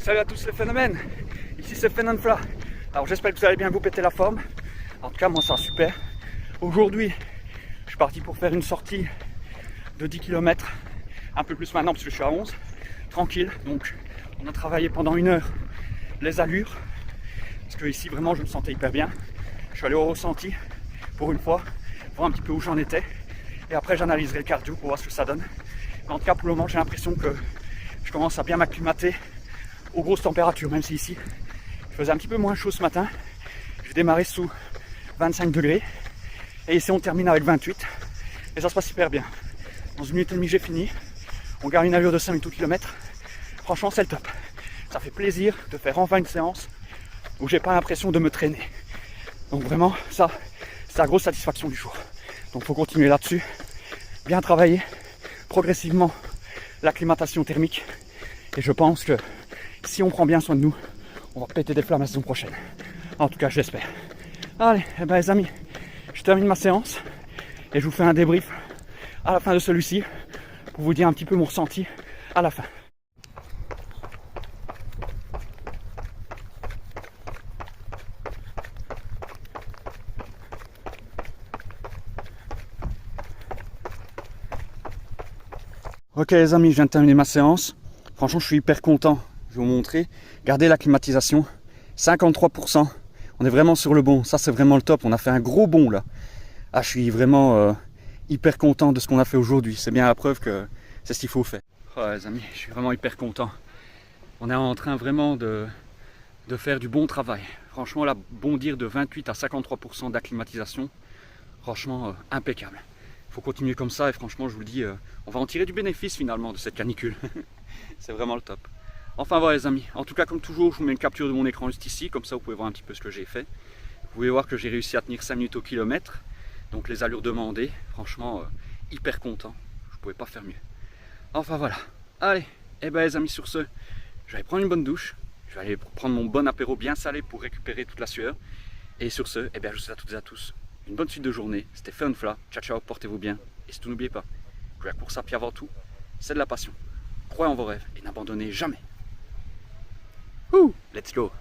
Salut à tous les phénomènes, ici c'est Fenonfla. Alors j'espère que vous allez bien vous péter la forme. En tout cas moi ça va super. Aujourd'hui je suis parti pour faire une sortie de 10 km. Un peu plus maintenant parce que je suis à 11. Tranquille, donc on a travaillé pendant 1 heure les allures. Parce que ici vraiment je me sentais hyper bien. Je suis allé au ressenti pour une fois, voir un petit peu où j'en étais. Et après j'analyserai le cardio pour voir ce que ça donne. Mais en tout cas pour le moment j'ai l'impression que je commence à bien m'acclimater aux grosses températures, même si ici il faisait un petit peu moins chaud ce matin. J'ai démarré sous 25 degrés et ici on termine avec 28 et ça se passe super bien. Dans 1 minute et demie j'ai fini, on garde une allure de 5 minutes au kilomètre. Franchement c'est le top, ça fait plaisir de faire enfin une séance où j'ai pas l'impression de me traîner. Donc vraiment ça c'est la grosse satisfaction du jour. Donc il faut continuer là-dessus, bien travailler progressivement l'acclimatation thermique et je pense que si on prend bien soin de nous, on va péter des flammes la saison prochaine. En tout cas, je l'espère. Allez, eh ben les amis, je termine ma séance et je vous fais un débrief à la fin de celui-ci pour vous dire un petit peu mon ressenti à la fin. Ok les amis, je viens de terminer ma séance. Franchement, je suis hyper content. Je vais vous montrer. Regardez la climatisation, 53%. On est vraiment sur le bon. Ça, c'est vraiment le top. On a fait un gros bond là. Ah, je suis vraiment hyper content de ce qu'on a fait aujourd'hui. C'est bien la preuve que c'est ce qu'il faut faire. Oh, les amis, je suis vraiment hyper content. On est en train vraiment de faire du bon travail. Franchement, là, bondir de 28 à 53% d'acclimatisation. Franchement, impeccable. Il faut continuer comme ça et franchement, je vous le dis, on va en tirer du bénéfice finalement de cette canicule. C'est vraiment le top. Enfin voilà les amis, en tout cas comme toujours je vous mets une capture de mon écran juste ici, comme ça vous pouvez voir un petit peu ce que j'ai fait. Vous pouvez voir que j'ai réussi à tenir 5 minutes au kilomètre, donc les allures demandées, franchement hyper content, je ne pouvais pas faire mieux. Enfin voilà, allez, et ben les amis sur ce, je vais aller prendre une bonne douche, je vais aller prendre mon bon apéro bien salé pour récupérer toute la sueur. Et sur ce, et bien je vous souhaite à toutes et à tous une bonne suite de journée, c'était Fenonfla, ciao ciao, portez-vous bien, et surtout n'oubliez pas que la course à pied avant tout, c'est de la passion. Croyez en vos rêves et n'abandonnez jamais. Let's go!